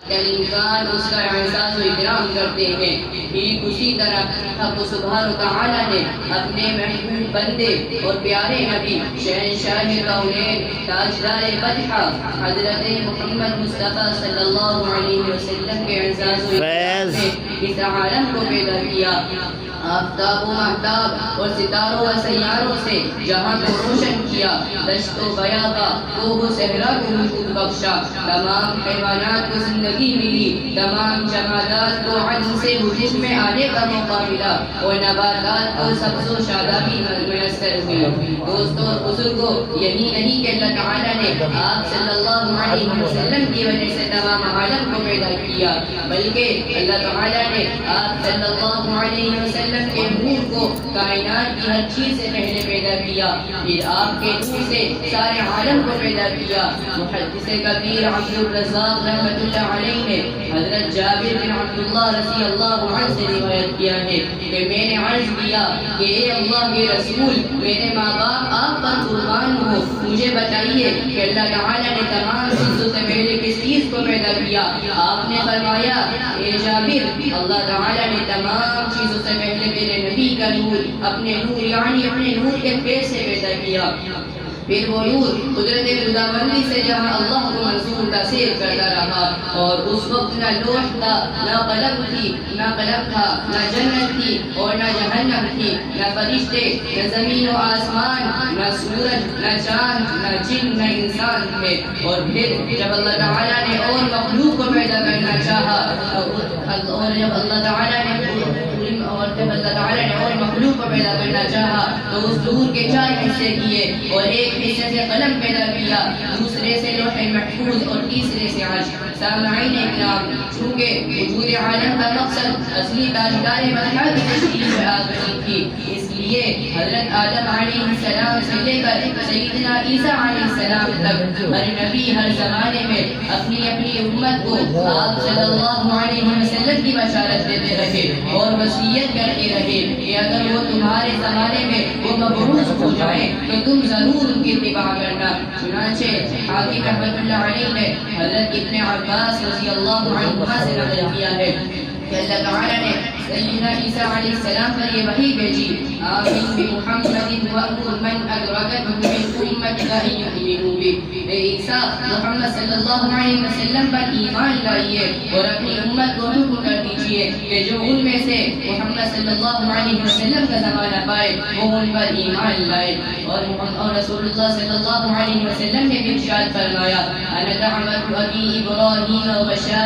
انسان اس کا احساس و اکرام کرتے ہیں۔ ٹھیک اسی طرح حق سبحانہ تعالیٰ نے اپنے محبوب بندے اور پیارے نبی شہنشاہ کونین تاجدار فتح حضرت محمد مصطفیٰ صلی اللہ علیہ وسلم کے احساس و اکرام سے اس عالم کو پیدا کیا۔ آفتاب و مہتاب اور ستاروں و سیاروں سے جہاں کو روشن کیا، دشت و بیابا کوہ و صحرا کو وجود بخشا، تمام حیوانات کو زندگی ملی، تمام جمادات کو عدم سے وجود میں آنے کا موقع ملا اور نباتات کو سبز و شادابی میسر ہوئی۔ دوستوں اور بزرگوں، یہی نہیں کہ اللہ تعالیٰ نے آپ صلی اللہ علیہ وسلم کی وجہ سے تمام عالم کو پیدا کیا، بلکہ اللہ تعالیٰ نے آپ صلی اللہ علیہ وسلم کے نور کو کائنات کی ہر چیز سے پہلے پیدا کیا، پھر آپ کے نور سے سارے عالم کو پیدا کیا۔ محدث کبیر عبد الرزاق رحمۃ اللہ علیہ نے حضرت جابر بن عبداللہ رضی اللہ عنہ سے روایت کیا ہے کہ میں نے عرض کیا کہ اے اللہ کے رسول، میرے ماں باپ آپ پر قربان ہو، مجھے بتائیے کہ اللہ تعالیٰ نے تمام چیزوں سے پہلے کس چیز کو پیدا کیا؟ آپ نے فرمایا اے جابر، اللہ تعالیٰ نے تمام چیزوں سے پہلے میرے نبی کا نور، اپنے نور یعنی اپنے نور کے پیٹ سے پیدا کیا۔ پھر وہ نور قدرت خداوندی سے جہاں اللہ کو منظور تاثیر کرتا رہا، اور اس وقت نہ لوح تھا، نہ قلم تھی، نہ قلم تھا، نہ جنت تھی اور نہ جہنم تھی، نہ فرشتے، نہ زمین و آسمان، نہ سورج، نہ چاند، نہ جن، نہ انسان تھے۔ اور پھر جب اللہ تعالیٰ نے اور مخلوق کو پیدا کرنا چاہا، اور جب اللہ تعالیٰ نے اور مخلوق کو پیدا کرنا چاہا تو اس نور کے 4 حصے کیے، اور ایک حصے سے قلم پیدا کیا، دوسرے سے لوح محفوظ اور تیسرے سے عرش۔ سامعین اکرام، چونکہ وجود عالم کا مقصد اصلی تاجدار مدحت کی تشریف آفرین تھی، اس لیے حضرت آدم علیہ السلام سے لے کر سیدنا عیسیٰ علیہ السلام تک ہر نبی ہر زمانے میں اپنی اپنی امت کو آپ صلی اللہ علیہ وسلم کی بشارت دیتے رہے اور وصیت کرتے رہے کہ اگر وہ تمہارے زمانے میں وہ مبعوث ہو جائیں تو تم ضرور ان کی اتباع کرنا۔ چنانچہ حاکم رحمۃ اللہ علیہ نے حضرت ابن عباس رضی اللہ عنہما سے نقل کیا ہے کہ اللہ تعالیٰ نے سیدنا عیسیٰ علیہ السلام پر یہ وحی بھیجی، آمین بمحمد وأمر من أدركته من أمتك أن يؤمنوا به۔ اے عیسیٰ، محمد صلی اللہ علیہ وسلم پر ایمان لائیے اور اپنی امت کو حکم کر دیجیے کہ جو ان میں سے محمد صلی اللہ علیہ وسلم کا زمانہ پائے وہ ان پر ایمان لائے۔ اور رسول اللہ صلی اللہ علیہ وسلم نے بھی ارشاد فرمایا، انا دعوت ابی ابراہیم و بشار